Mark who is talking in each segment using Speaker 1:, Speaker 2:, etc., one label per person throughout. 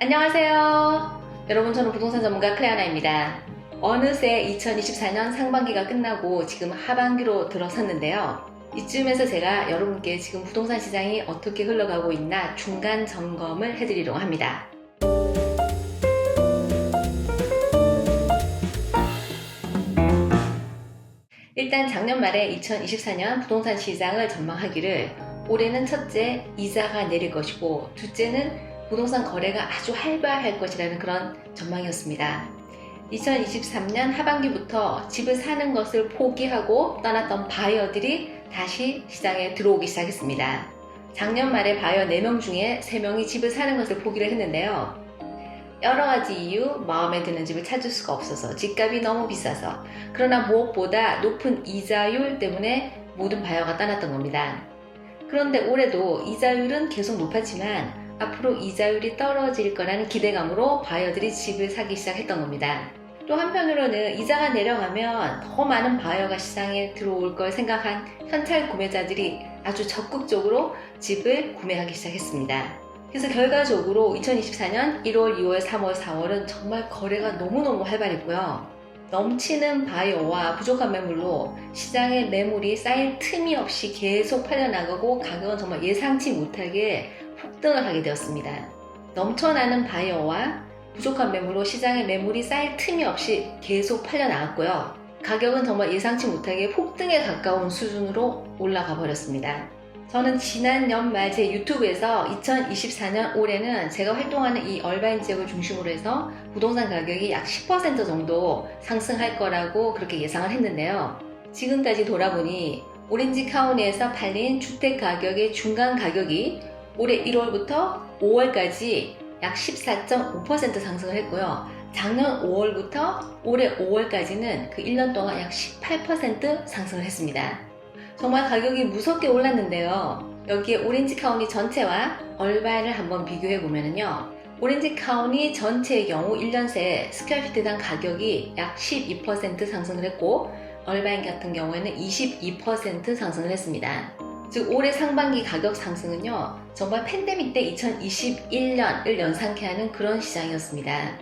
Speaker 1: 안녕하세요. 여러분, 저는 부동산 전문가 클레어나입니다. 어느새 2024년 상반기가 끝나고 지금 하반기로 들어섰는데요. 이쯤에서 제가 여러분께 지금 부동산 시장이 어떻게 흘러가고 있나 중간 점검을 해드리려고 합니다. 일단 작년 말에 2024년 부동산 시장을 전망하기를 올해는 첫째, 이자가 내릴 것이고 둘째는 부동산 거래가 아주 활발할 것이라는 그런 전망이었습니다. 2023년 하반기부터 집을 사는 것을 포기하고 떠났던 바이어들이 다시 시장에 들어오기 시작했습니다. 작년 말에 바이어 4명 중에 3명이 집을 사는 것을 포기를 했는데요. 여러 가지 이유, 마음에 드는 집을 찾을 수가 없어서, 집값이 너무 비싸서, 그러나 무엇보다 높은 이자율 때문에 모든 바이어가 떠났던 겁니다. 그런데 올해도 이자율은 계속 높았지만 앞으로 이자율이 떨어질 거라는 기대감으로 바이어들이 집을 사기 시작했던 겁니다. 또 한편으로는 이자가 내려가면 더 많은 바이어가 시장에 들어올 걸 생각한 현찰 구매자들이 아주 적극적으로 집을 구매하기 시작했습니다. 그래서 결과적으로 2024년 1월, 2월, 3월, 4월은 정말 거래가 너무너무 활발했고요. 넘치는 바이어와 부족한 매물로 시장에 매물이 쌓일 틈이 없이 계속 팔려나가고 가격은 정말 예상치 못하게 폭등을 하게 되었습니다. 넘쳐나는 바이어와 부족한 매물로 시장에 매물이 쌓일 틈이 없이 계속 팔려나갔고요. 가격은 정말 예상치 못하게 폭등에 가까운 수준으로 올라가 버렸습니다. 저는 지난 연말 제 유튜브에서 2024년 올해는 제가 활동하는 이 얼바인 지역을 중심으로 해서 부동산 가격이 약 10% 정도 상승할 거라고 그렇게 예상을 했는데요. 지금까지 돌아보니 오렌지 카운티에서 팔린 주택 가격의 중간 가격이 올해 1월부터 5월까지 약 14.5% 상승을 했고요. 작년 5월부터 올해 5월까지는 그 1년 동안 약 18% 상승을 했습니다. 정말 가격이 무섭게 올랐는데요. 여기에 오렌지 카운티 전체와 얼바인을 한번 비교해 보면요. 오렌지 카운티 전체의 경우 1년 새 스퀘어피트당 가격이 약 12% 상승을 했고 얼바인 같은 경우에는 22% 상승을 했습니다. 즉 올해 상반기 가격 상승은요, 정말 팬데믹 때 2021년을 연상케 하는 그런 시장이었습니다.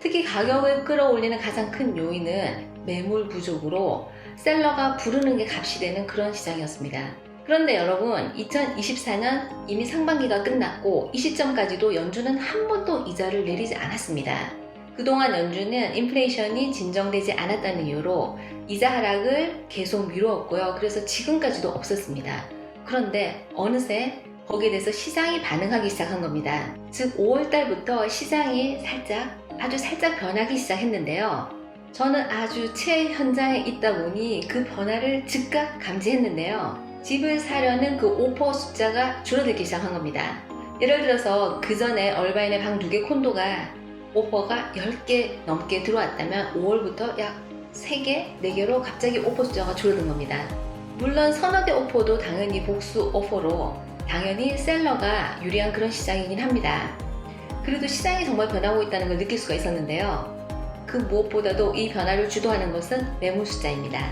Speaker 1: 특히 가격을 끌어올리는 가장 큰 요인은 매물 부족으로 셀러가 부르는 게 값이 되는 그런 시장이었습니다. 그런데 여러분, 2024년 이미 상반기가 끝났고 이 시점까지도 연준은 한 번도 이자를 내리지 않았습니다. 그동안 연준은 인플레이션이 진정되지 않았다는 이유로 이자 하락을 계속 미루었고요. 그래서 지금까지도 없었습니다. 그런데 어느새 거기에 대해서 시장이 반응하기 시작한 겁니다. 즉 5월달부터 시장이 아주 살짝 변하기 시작했는데요. 저는 아주 최현장에 있다 보니 그 변화를 즉각 감지했는데요. 집을 사려는 그 오퍼 숫자가 줄어들기 시작한 겁니다. 예를 들어서 그 전에 얼바인의 방 2개 콘도가 오퍼가 10개 넘게 들어왔다면 5월부터 약 3개, 4개로 갑자기 오퍼 숫자가 줄어든 겁니다. 물론 서너 개 오퍼도 당연히 복수 오퍼로 당연히 셀러가 유리한 그런 시장이긴 합니다. 그래도 시장이 정말 변하고 있다는 걸 느낄 수가 있었는데요. 그 무엇보다도 이 변화를 주도하는 것은 매물 숫자입니다.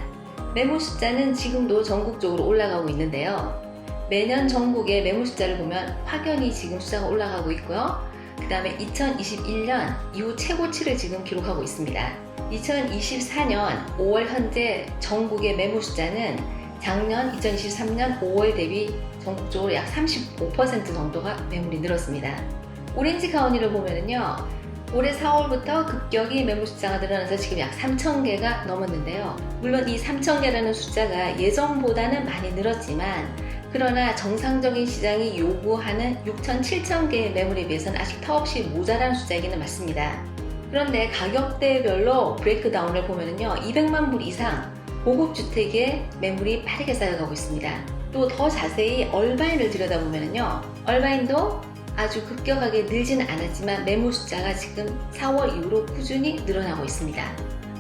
Speaker 1: 매물 숫자는 지금도 전국적으로 올라가고 있는데요. 매년 전국의 매물 숫자를 보면 확연히 지금 숫자가 올라가고 있고요. 그 다음에 2021년 이후 최고치를 지금 기록하고 있습니다. 2024년 5월 현재 전국의 매물 숫자는 작년 2023년 5월 대비 전국적으로 약 35% 정도가 매물이 늘었습니다. 오렌지 카운티를 보면은요, 올해 4월부터 급격히 매물 숫자가 늘어나서 지금 약 3,000개가 넘었는데요. 물론 이 3,000개라는 숫자가 예전보다는 많이 늘었지만 그러나 정상적인 시장이 요구하는 6,000, 7,000개의 매물에 비해서는 아직 터없이 모자란 숫자이기는 맞습니다. 그런데 가격대별로 브레이크다운을 보면은요, 200만 불 이상 고급 주택의 매물이 빠르게 쌓여가고 있습니다. 또 더 자세히 얼바인을 들여다보면요, 얼바인도 아주 급격하게 늘지는 않았지만 매물 숫자가 지금 4월 이후로 꾸준히 늘어나고 있습니다.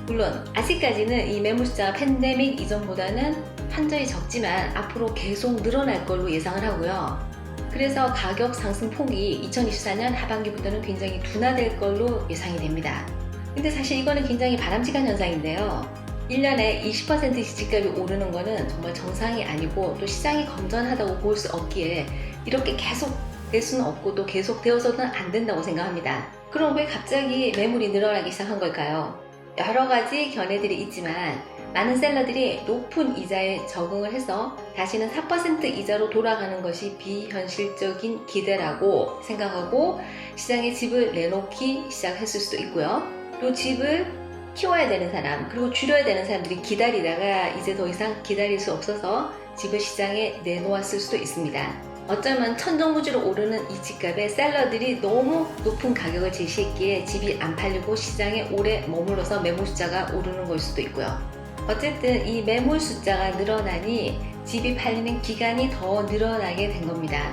Speaker 1: 물론 아직까지는 이 매물 숫자가 팬데믹 이전보다는 한저히 적지만 앞으로 계속 늘어날 걸로 예상을 하고요. 그래서 가격 상승 폭이 2024년 하반기부터는 굉장히 둔화될 걸로 예상이 됩니다. 근데 사실 이거는 굉장히 바람직한 현상인데요. 1년에 20%씩 집값이 오르는 거는 정말 정상이 아니고 또 시장이 건전하다고 볼 수 없기에 이렇게 계속 될 수는 없고 또 계속 되어서는 안 된다고 생각합니다. 그럼 왜 갑자기 매물이 늘어나기 시작한 걸까요? 여러 가지 견해들이 있지만 많은 셀러들이 높은 이자에 적응을 해서 다시는 4% 이자로 돌아가는 것이 비현실적인 기대라고 생각하고 시장에 집을 내놓기 시작했을 수도 있고요. 또 집을 키워야 되는 사람, 그리고 줄여야 되는 사람들이 기다리다가 이제 더 이상 기다릴 수 없어서 집을 시장에 내놓았을 수도 있습니다. 어쩌면 천정부지로 오르는 이 집값에 셀러들이 너무 높은 가격을 제시했기에 집이 안 팔리고 시장에 오래 머물러서 매물 숫자가 오르는 걸 수도 있고요. 어쨌든 이 매물 숫자가 늘어나니 집이 팔리는 기간이 더 늘어나게 된 겁니다.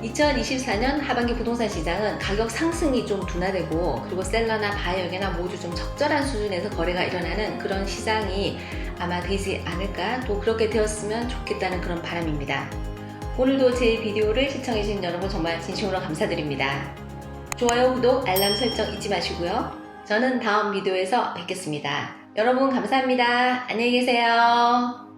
Speaker 1: 2024년 하반기 부동산 시장은 가격 상승이 좀 둔화되고 그리고 셀러나 바이어에게나 모두 좀 적절한 수준에서 거래가 일어나는 그런 시장이 아마 되지 않을까, 또 그렇게 되었으면 좋겠다는 그런 바람입니다. 오늘도 제 비디오를 시청해주신 여러분 정말 진심으로 감사드립니다. 좋아요, 구독, 알람 설정 잊지 마시고요. 저는 다음 비디오에서 뵙겠습니다. 여러분 감사합니다. 안녕히 계세요.